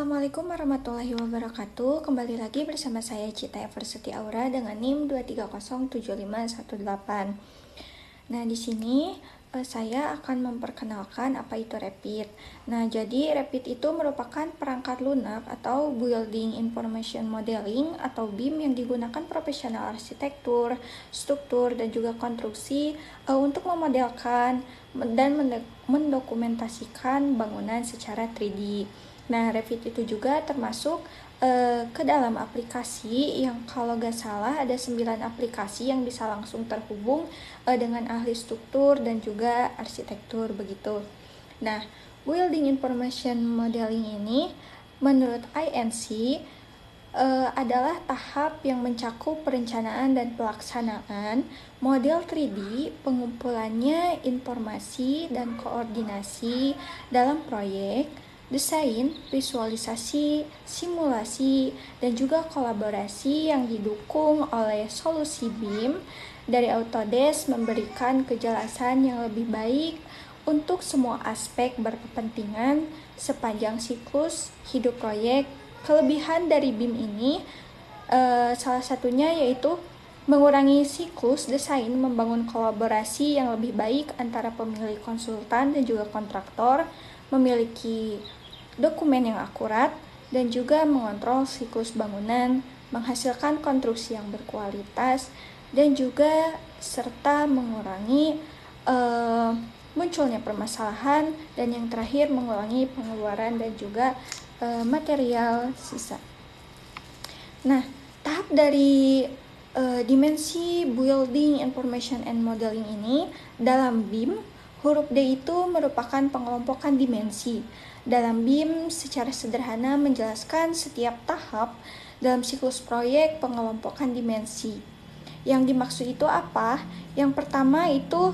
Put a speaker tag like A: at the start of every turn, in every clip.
A: Assalamualaikum warahmatullahi wabarakatuh. Kembali lagi bersama saya Cita Eversety Aura dengan NIM 2307518. Nah, di sini saya akan memperkenalkan apa itu Rapid. Nah, jadi Rapid itu merupakan perangkat lunak atau Building Information Modeling atau BIM yang digunakan profesional arsitektur, struktur, dan juga konstruksi untuk memodelkan dan mendokumentasikan bangunan secara 3D. Nah, Revit itu juga termasuk ke dalam aplikasi yang kalau gak salah ada 9 aplikasi yang bisa langsung terhubung dengan ahli struktur dan juga arsitektur begitu. Nah, Building Information Modeling ini menurut INC adalah tahap yang mencakup perencanaan dan pelaksanaan model 3D, pengumpulannya informasi dan koordinasi dalam proyek, desain, visualisasi, simulasi, dan juga kolaborasi yang didukung oleh solusi BIM dari Autodesk memberikan kejelasan yang lebih baik untuk semua aspek berkepentingan sepanjang siklus hidup proyek. Kelebihan dari BIM ini salah satunya yaitu mengurangi siklus desain, membangun kolaborasi yang lebih baik antara pemilik konsultan dan juga kontraktor, memiliki dokumen yang akurat, dan juga mengontrol siklus bangunan, menghasilkan konstruksi yang berkualitas, dan juga serta mengurangi munculnya permasalahan, dan yang terakhir mengurangi pengeluaran dan juga material sisa. Nah, tahap dari dimensi Building Information and Modeling ini dalam BIM, huruf D itu merupakan pengelompokan dimensi. Dalam BIM secara sederhana menjelaskan setiap tahap dalam siklus proyek pengelompokan dimensi. Yang dimaksud itu apa? Yang pertama itu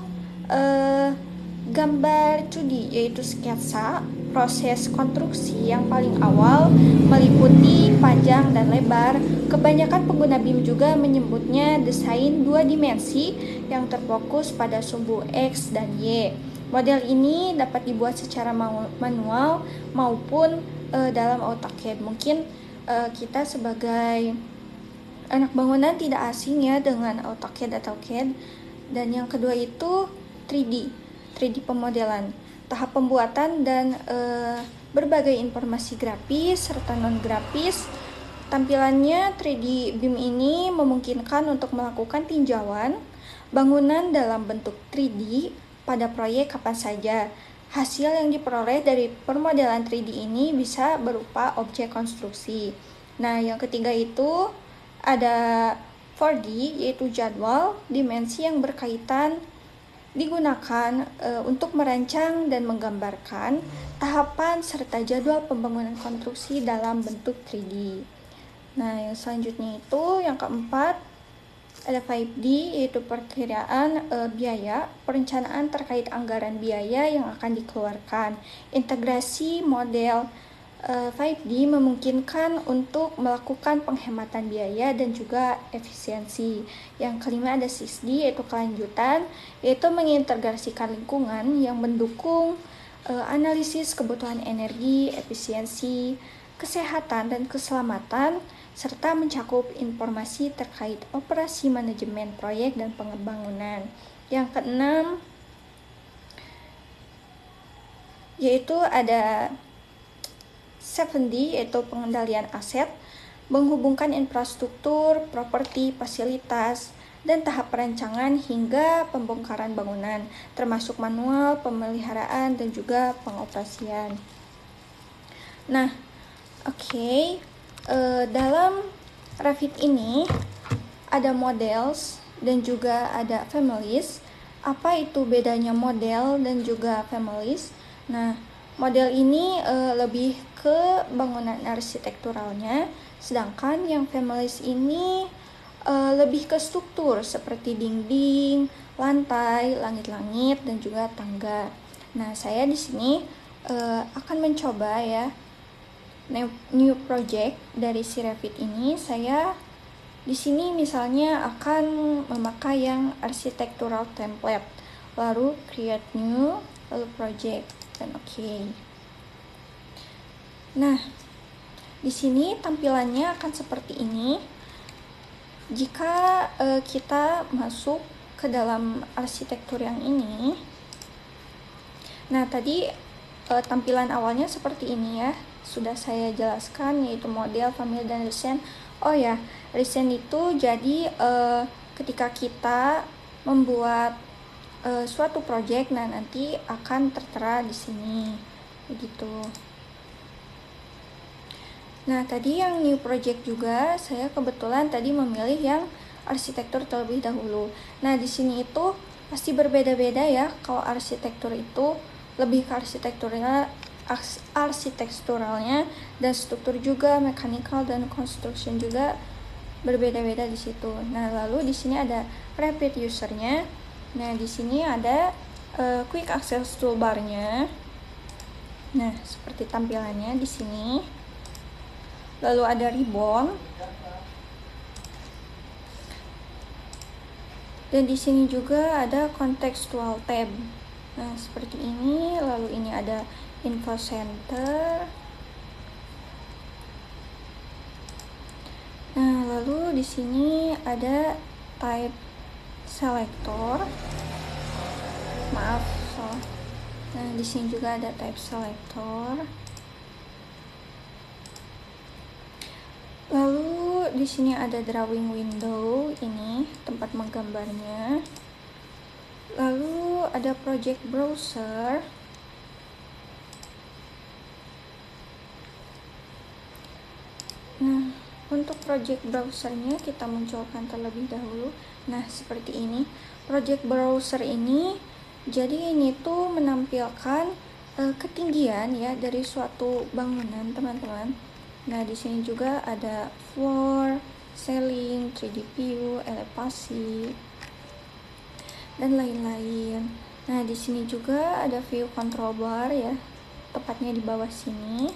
A: gambar 2D, yaitu sketsa proses konstruksi yang paling awal meliputi panjang dan lebar. Kebanyakan pengguna BIM juga menyebutnya desain 2 dimensi yang terfokus pada sumbu X dan Y. Model ini dapat dibuat secara manual maupun dalam AutoCAD. Mungkin kita sebagai anak bangunan tidak asing ya dengan AutoCAD atau CAD. Dan yang kedua itu 3D pemodelan, tahap pembuatan dan berbagai informasi grafis serta non-grafis. Tampilannya 3D BIM ini memungkinkan untuk melakukan tinjauan bangunan dalam bentuk 3D pada proyek kapan saja. Hasil yang diperoleh dari permodelan 3D ini bisa berupa objek konstruksi. Nah, yang ketiga itu ada 4D, yaitu jadwal dimensi yang berkaitan digunakan untuk merancang dan menggambarkan tahapan serta jadwal pembangunan konstruksi dalam bentuk 3D. Nah, yang selanjutnya itu yang keempat ada 5D, yaitu perkiraan biaya, perencanaan terkait anggaran biaya yang akan dikeluarkan. Integrasi model 5D memungkinkan untuk melakukan penghematan biaya dan juga efisiensi. Yang kelima ada 6D, yaitu kelanjutan, yaitu mengintegrasikan lingkungan yang mendukung analisis kebutuhan energi, efisiensi, kesehatan, dan keselamatan, serta mencakup informasi terkait operasi manajemen proyek dan pembangunan. Yang keenam yaitu ada 7D, yaitu pengendalian aset, menghubungkan infrastruktur, properti, fasilitas, dan tahap perancangan hingga pembongkaran bangunan, termasuk manual, pemeliharaan, dan juga pengoperasian. Nah, dalam Revit ini ada models dan juga ada families. Apa itu bedanya model dan juga families? Nah, model ini lebih ke bangunan arsitekturalnya, sedangkan yang families ini lebih ke struktur seperti dinding, lantai, langit-langit, dan juga tangga. Nah, saya di sini akan mencoba ya new project dari si Revit ini. Saya di sini misalnya akan memakai yang architectural template, lalu create new, lalu project, dan oke. Nah, Di sini tampilannya akan seperti ini. Jika kita masuk ke dalam arsitektur yang ini, nah tadi tampilan awalnya seperti ini ya, sudah saya jelaskan, yaitu model, family, dan recent. Oh ya, recent itu jadi ketika kita membuat suatu project, nah nanti akan tertera di sini, begitu. Nah, tadi yang new project juga saya kebetulan tadi memilih yang arsitektur terlebih dahulu. Nah, di sini itu pasti berbeda-beda ya. Kalau arsitektur itu lebih ke arsitekturalnya, dan struktur juga, mechanical dan construction juga berbeda-beda di situ. Nah, lalu di sini ada rapid usernya. Nah, di sini ada quick access toolbarnya. Nah, seperti tampilannya di sini. Lalu ada ribbon. Dan di sini juga ada contextual tab. Nah, seperti ini. Lalu ini ada info center. Nah, lalu di sini ada type selector. Maaf, Nah, di sini juga ada type selector. Lalu di sini ada drawing window, ini tempat menggambarnya. Lalu ada project browser. Nah, untuk project browsernya kita munculkan terlebih dahulu. Nah, seperti ini. Project browser ini, jadi ini tuh menampilkan ketinggian ya dari suatu bangunan, teman-teman. Nah, di sini juga ada floor, ceiling, 3D view, elevasi, dan lain-lain. Nah, di sini juga ada view control bar ya, tepatnya di bawah sini.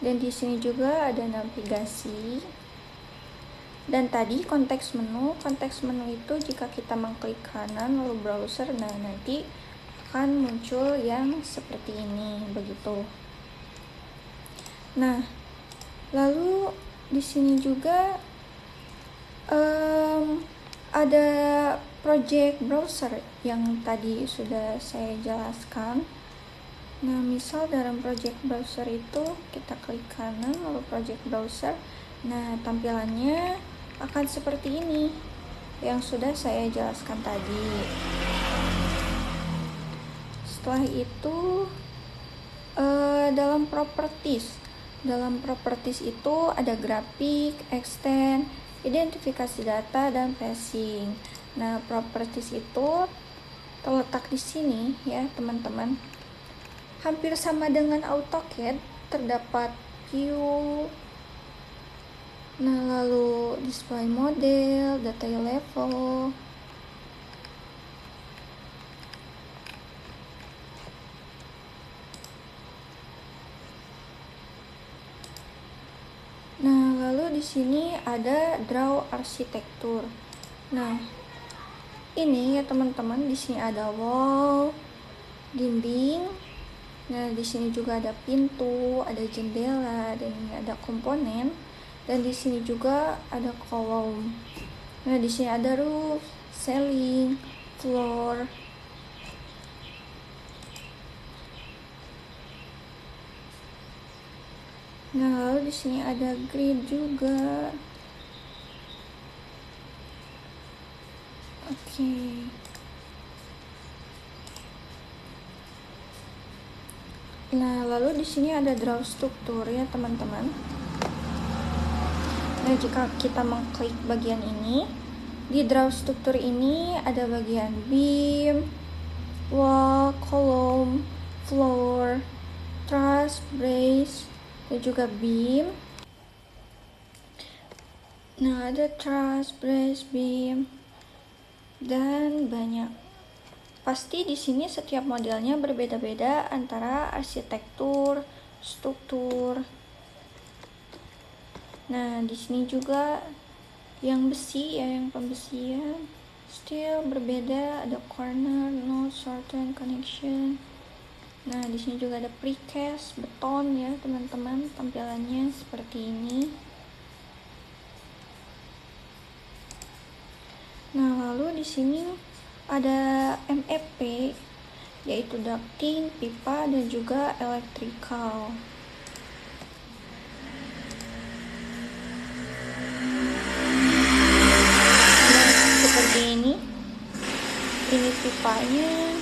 A: Dan di sini juga ada navigasi. Dan tadi konteks menu itu jika kita mengklik kanan lalu browser, nah nanti akan muncul yang seperti ini, begitu. Nah, lalu di sini juga ada project browser yang tadi sudah saya jelaskan. Nah, misal dalam project browser itu kita klik kanan lalu project browser. Nah, tampilannya akan seperti ini yang sudah saya jelaskan tadi. Setelah itu dalam properties itu ada grafik, extend, identifikasi data, dan passing. Nah, properties itu terletak di sini ya, teman-teman. Hampir sama dengan AutoCAD, terdapat view. Nah, lalu display model, detail level. Nah, lalu di sini ada draw arsitektur. Nah, ini ya teman-teman, di sini ada wall, dinding. Nah, di sini juga ada pintu, ada jendela, dan ini ada komponen. Dan di sini juga ada kolom. Nah, di sini ada roof, ceiling, floor. Nah, lalu di sini ada grid juga. Oke. Nah, lalu di sini ada draw struktur ya, teman-teman. Nah, jika kita mengklik bagian ini, di draw struktur ini ada bagian beam, wall, column, floor, truss, brace, dan juga beam. Nah, ada truss, brace, beam, dan banyak. Pasti di sini setiap modelnya berbeda-beda antara arsitektur, struktur. Nah, di sini juga yang besi ya, yang pembesian. Steel berbeda, ada corner, node, shorten, connection. Nah, di sini juga ada precast beton ya, teman-teman. Tampilannya seperti ini. Nah, lalu di sini ada MEP, yaitu ducting, pipa, dan juga electrical. Nah, seperti ini pipanya,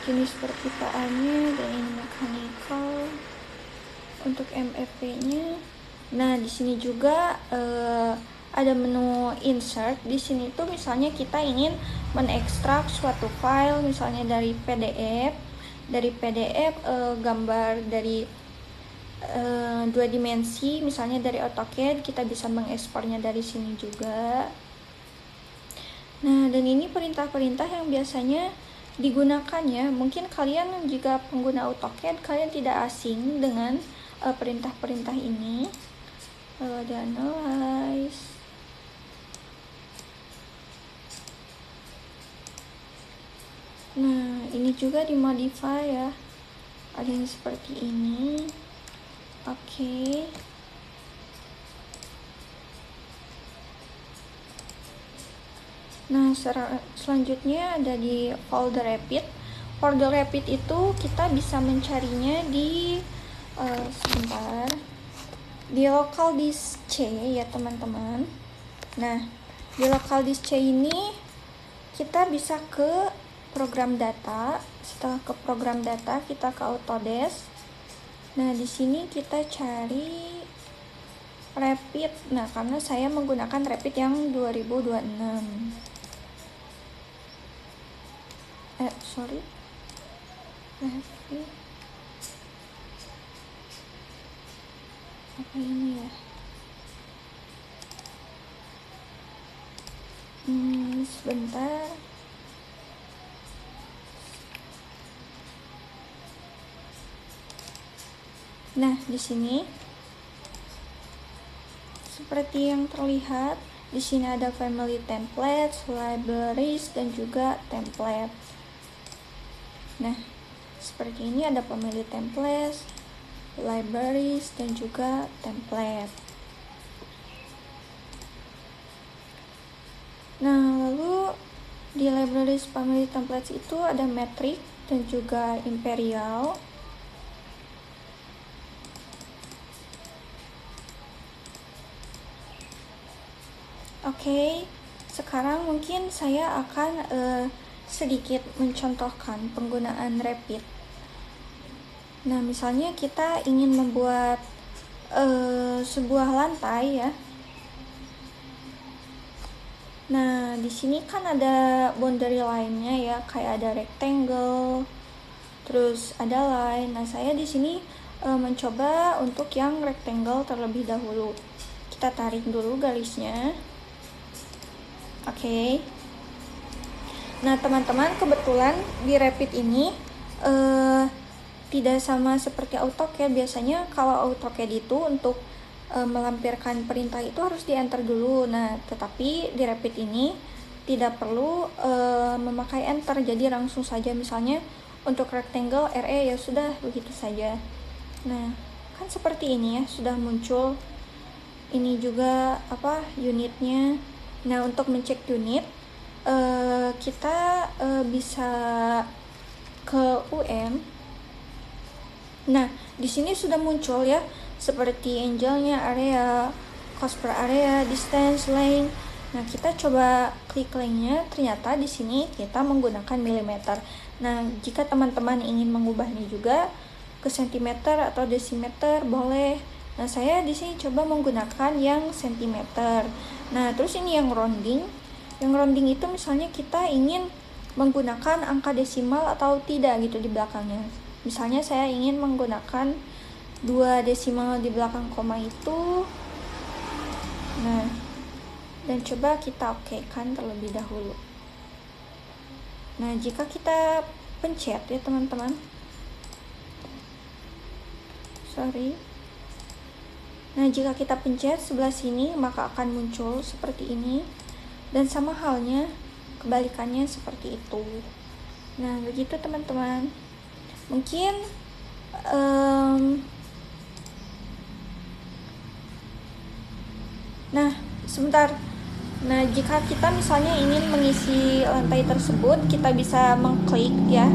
A: jenis perpipaannya, dan ini mechanical untuk MEP-nya. Nah, di sini juga ada menu insert. Di sini tuh misalnya kita ingin mengekstrak suatu file, misalnya dari PDF, gambar dari 2 dimensi, misalnya dari AutoCAD, kita bisa mengekspornya dari sini juga. Nah, dan ini perintah-perintah yang biasanya digunakan ya. Mungkin kalian jika pengguna AutoCAD, kalian tidak asing dengan perintah-perintah ini. Ada analyze. Nah, ini juga dimodify ya. Ada yang seperti ini. Oke. Nah, selanjutnya ada di folder Rapid. Folder Rapid itu kita bisa mencarinya di sebentar, di local disk C ya teman-teman. Nah, di local disk C ini kita bisa ke program data. Setelah ke program data, kita ke Autodesk. Nah, di sini kita cari Rapid. Nah, karena saya menggunakan Rapid yang 2026. Rapid. Apa ini ya? Sebentar. Nah, di sini seperti yang terlihat, di sini ada family templates, libraries, dan juga template. Nah, seperti ini ada family templates, libraries, dan juga template. Nah, lalu di libraries family templates itu ada metric dan juga imperial. Oke, sekarang mungkin saya akan sedikit mencontohkan penggunaan Rapid. Nah, misalnya kita ingin membuat sebuah lantai ya. Nah, di sini kan ada boundary line-nya ya, kayak ada rectangle, terus ada line. Nah, saya di sini mencoba untuk yang rectangle terlebih dahulu. Kita tarik dulu garisnya. Oke. Nah, teman-teman, kebetulan di Rapid ini tidak sama seperti AutoCAD. Biasanya kalau AutoCAD itu untuk melampirkan perintah itu harus di-enter dulu. Nah, tetapi di Rapid ini tidak perlu memakai enter, jadi langsung saja misalnya untuk rectangle RE ya sudah begitu saja. Nah, kan seperti ini ya, sudah muncul. Ini juga unitnya. Nah, untuk mencek unit kita bisa ke UM. Nah, di sini sudah muncul ya, seperti angle-nya, area, cost per area, distance, length. Nah, kita coba klik link-nya, ternyata di sini kita menggunakan milimeter. Nah, jika teman-teman ingin mengubahnya juga ke sentimeter atau desimeter boleh. Nah, saya di sini coba menggunakan yang sentimeter. Nah, terus ini yang rounding. Yang rounding itu misalnya kita ingin menggunakan angka desimal atau tidak gitu di belakangnya. Misalnya saya ingin menggunakan 2 desimal di belakang koma itu. Nah, dan coba kita okekan terlebih dahulu. Nah, jika kita pencet ya teman-teman. Nah, jika kita pencet sebelah sini, maka akan muncul seperti ini. Dan sama halnya, kebalikannya seperti itu. Nah, begitu teman-teman. Mungkin nah, sebentar. Nah, jika kita misalnya ingin mengisi lantai tersebut, kita bisa mengklik ya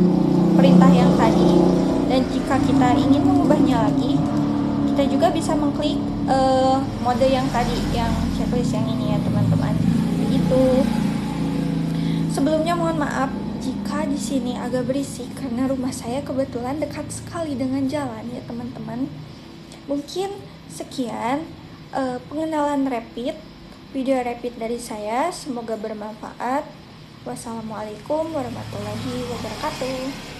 A: perintah yang tadi. Dan jika kita ingin mengubahnya lagi, kita juga bisa mengklik mode yang tadi, yang checklist yang ini ya teman-teman. Begitu. Sebelumnya mohon maaf jika di sini agak berisik karena rumah saya kebetulan dekat sekali dengan jalan ya teman-teman. Mungkin sekian pengenalan video rapid dari saya, semoga bermanfaat. Wassalamualaikum warahmatullahi wabarakatuh.